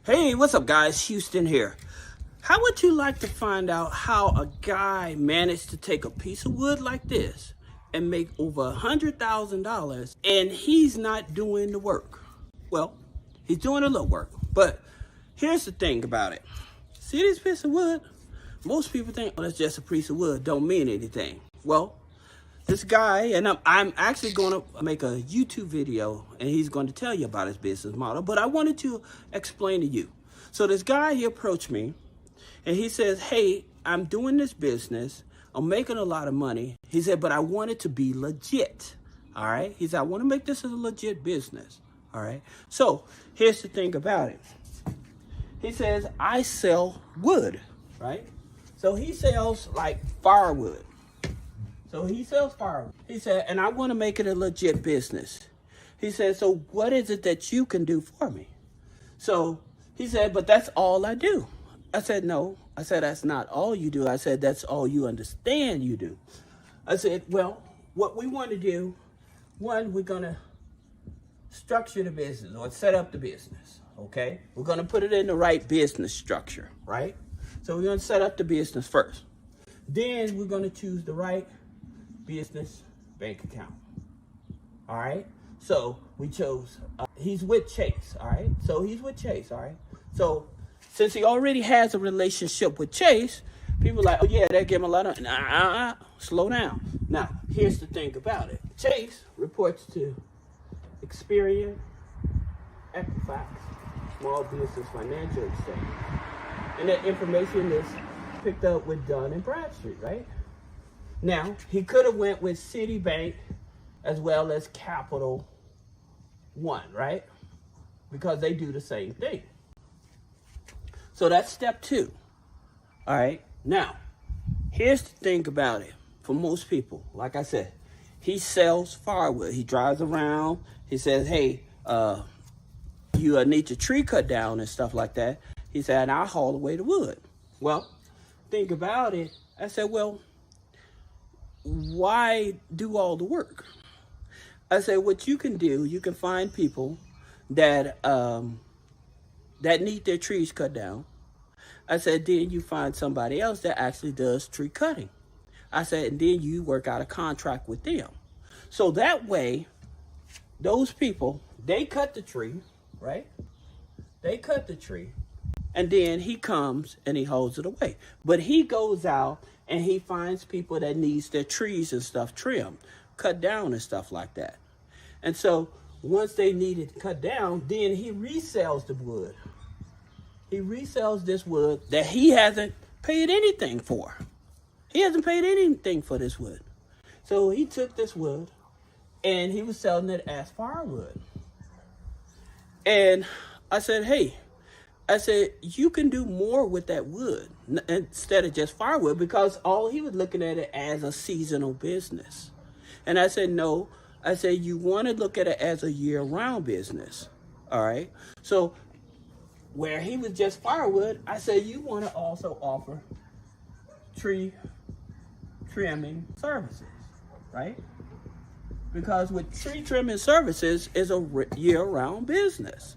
Hey, what's up guys? Houston here. How would you like to find out how a guy managed to take a piece of wood like this and make over $100,000 and he's not doing the work? Well, he's doing a little work, but here's the thing about it. See this piece of wood? Most people think, oh, that's just a piece of wood, don't mean anything. Well, this guy, and I'm actually going to make a YouTube video, and he's going to tell you about his business model, but I wanted to explain to you. So this guy, he approached me, and he says, hey, I'm doing this business. I'm making a lot of money. He said, but I want it to be legit, all right? He said, I want to make this a legit business, all right? So here's the thing about it. He says, I sell wood, right? So he sells like firewood. So he sells firewood. He said, and I want to make it a legit business. He said, so what is it that you can do for me? So he said, but that's all I do. I said, no. I said, that's not all you do. I said, that's all you understand you do. I said, well, what we want to do, one, we're going to structure the business or set up the business, okay? We're going to put it in the right business structure, right? So we're going to set up the business first. Then we're going to choose the right business bank account. All right. So we chose, he's with Chase. All right. So he's with Chase. All right. So since he already has a relationship with Chase, people are like, oh yeah, they give him a lot of, slow down. Now, here's the thing about it. Chase reports to Experian, Equifax, Small Business Financial Exchange. And that information is picked up with Dun and Bradstreet, right? Now, he could have went with Citibank as well as Capital One, right? Because they do the same thing. So that's step two. All right. Now, here's the thing about it. For most people, like I said, he sells firewood. He drives around. He says, hey, you need your tree cut down and stuff like that. He said, and I'll haul away the wood. Well, think about it. I said, well, why do all the work? I said, what you can do, you can find people that that need their trees cut down. I said, then you find somebody else that actually does tree cutting. I said, and then you work out a contract with them. So that way, those people, they cut the tree, right? They cut the tree. And then he comes and he hauls it away. But he goes out and he finds people that needs their trees and stuff trimmed, cut down and stuff like that. And so once they need it cut down, then he resells the wood. He resells this wood that he hasn't paid anything for. He hasn't paid anything for this wood. So he took this wood and he was selling it as firewood. And I said, hey, I said, you can do more with that wood instead of just firewood, because all he was looking at it as a seasonal business. And I said, no, I said, you want to look at it as a year-round business. All right. So where he was just firewood, I said, you want to also offer tree trimming services, right? Because with tree trimming services is a year-round business.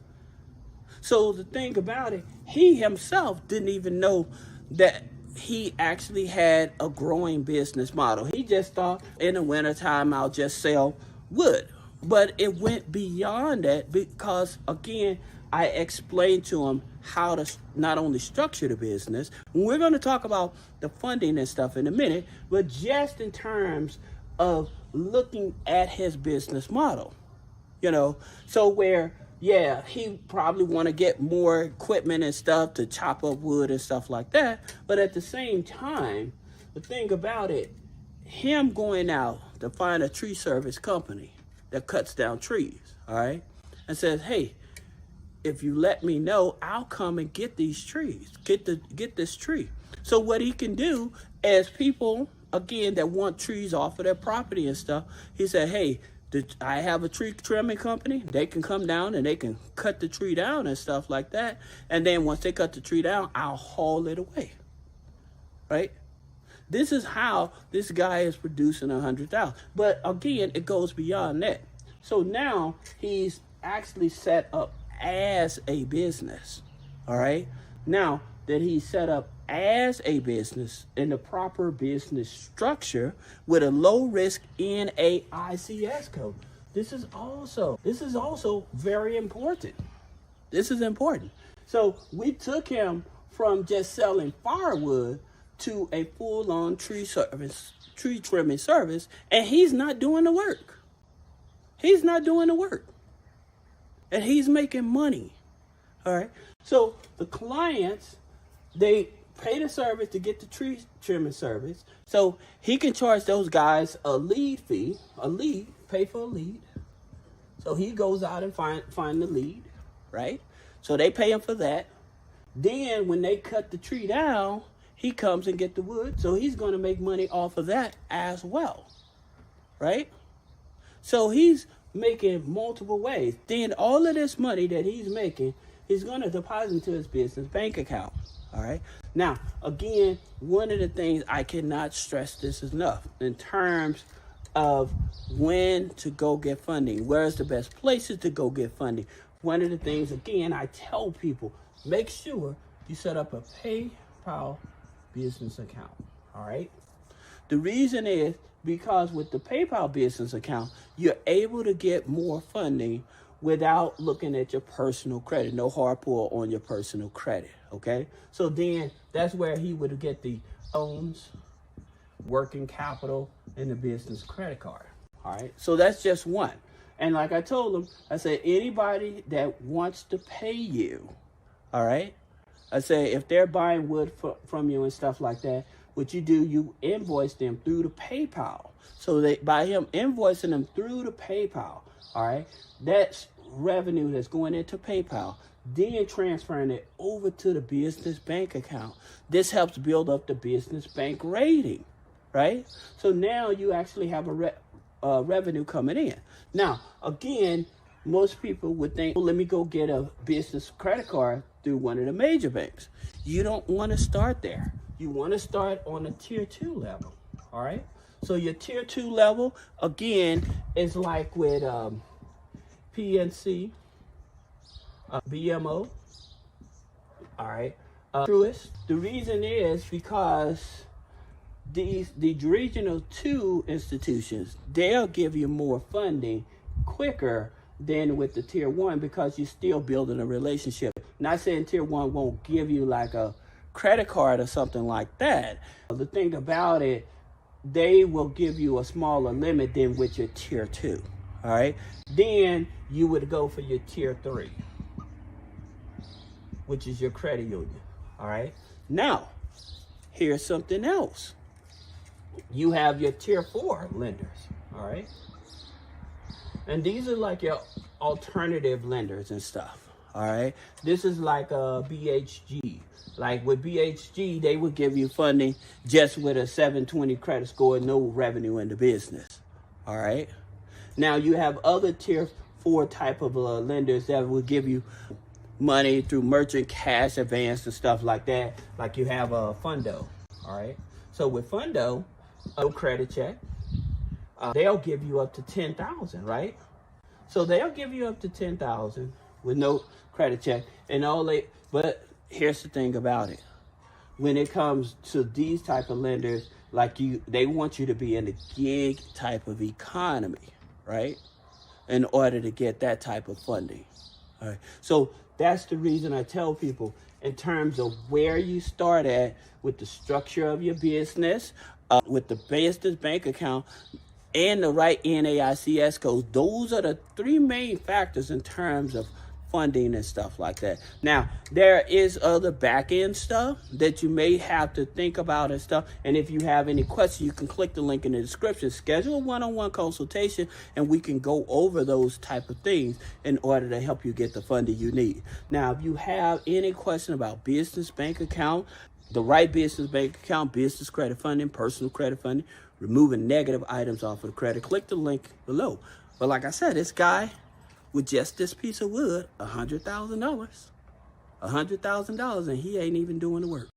So the thing about it, he himself didn't even know that he actually had a growing business model. He just thought in the wintertime, I'll just sell wood. But it went beyond that because, again, I explained to him how to not only structure the business. We're going to talk about the funding and stuff in a minute, but just in terms of looking at his business model, so where, yeah, he probably want to get more equipment and stuff to chop up wood and stuff like that. But at the same time, the thing about it, him going out to find a tree service company that cuts down trees, all right, and says, hey, if you let me know, I'll come and get these trees, get this tree. So what he can do as people, again, that want trees off of their property and stuff, he said, hey, I have a tree trimming company. They can come down and they can cut the tree down and stuff like that. And then once they cut the tree down, I'll haul it away, right? This is how this guy is producing $100,000. But again, it goes beyond that. So now he's actually set up as a business, All right. Now that he's set up as a business in the proper business structure with a low risk NAICS code. This is also very important. This is important. So we took him from just selling firewood to a full-on tree trimming service, and he's not doing the work. He's not doing the work. And he's making money. All right. So the clients, they pay the service to get the tree trimming service. So he can charge those guys a lead fee, pay for a lead. So he goes out and find the lead, right? So they pay him for that. Then when they cut the tree down, he comes and get the wood. So he's going to make money off of that as well, right? So he's making multiple ways. Then all of this money that he's making, he's going to deposit into his business bank account. All right. Now, again, one of the things I cannot stress this enough in terms of when to go get funding, where's the best places to go get funding. One of the things, again, I tell people, make sure you set up a PayPal business account. All right. The reason is because with the PayPal business account, you're able to get more funding without looking at your personal credit. No hard pull on your personal credit, okay? So then that's where he would get the loans, working capital, and the business credit card, all right? So that's just one. And like I told him, I said, anybody that wants to pay you, all right? I say, if they're buying wood from you and stuff like that, what you do, you invoice them through the PayPal. So by him invoicing them through the PayPal, all right, that's revenue that's going into PayPal, then transferring it over to the business bank account. This helps build up the business bank rating, right? So now you actually have a revenue coming in. Now, again, most people would think, well, let me go get a business credit card through one of the major banks. You don't want to start there. You want to start on a tier 2 level, all right? So your tier 2 level, again, is like with PNC, BMO, all right, Truist. The reason is because the regional 2 institutions, they'll give you more funding quicker than with the tier 1 because you're still building a relationship. Not saying tier 1 won't give you like a credit card or something like that. The thing about it, they will give you a smaller limit than with your tier 2. All right. Then you would go for your tier 3, which is your credit union. All right. Now, here's something else. You have your tier 4 lenders. All right. And these are like your alternative lenders and stuff. All right. This is like a BHG. Like with BHG, they would give you funding just with a 720 credit score, no revenue in the business. All right. Now you have other tier 4 type of lenders that will give you money through merchant cash advance and stuff like that. Like you have a Fundo. All right. So with Fundo, no credit check, they'll give you up to 10,000, right? So they'll give you up to 10,000 with no credit check and but here's the thing about it. When it comes to these type of lenders, like they want you to be in the gig type of economy, right? In order to get that type of funding. All right. So that's the reason I tell people in terms of where you start at with the structure of your business, with the business bank account, and the right NAICS codes. Those are the 3 main factors in terms of funding and stuff like that. Now, there is other back-end stuff that you may have to think about and stuff. And if you have any questions, you can click the link in the description. Schedule a one-on-one consultation, and we can go over those type of things in order to help you get the funding you need. Now, if you have any question about business bank account, the right business bank account, business credit funding, personal credit funding, removing negative items off of the credit, click the link below. But like I said, this guy, with just this piece of wood, $100,000, and he ain't even doing the work.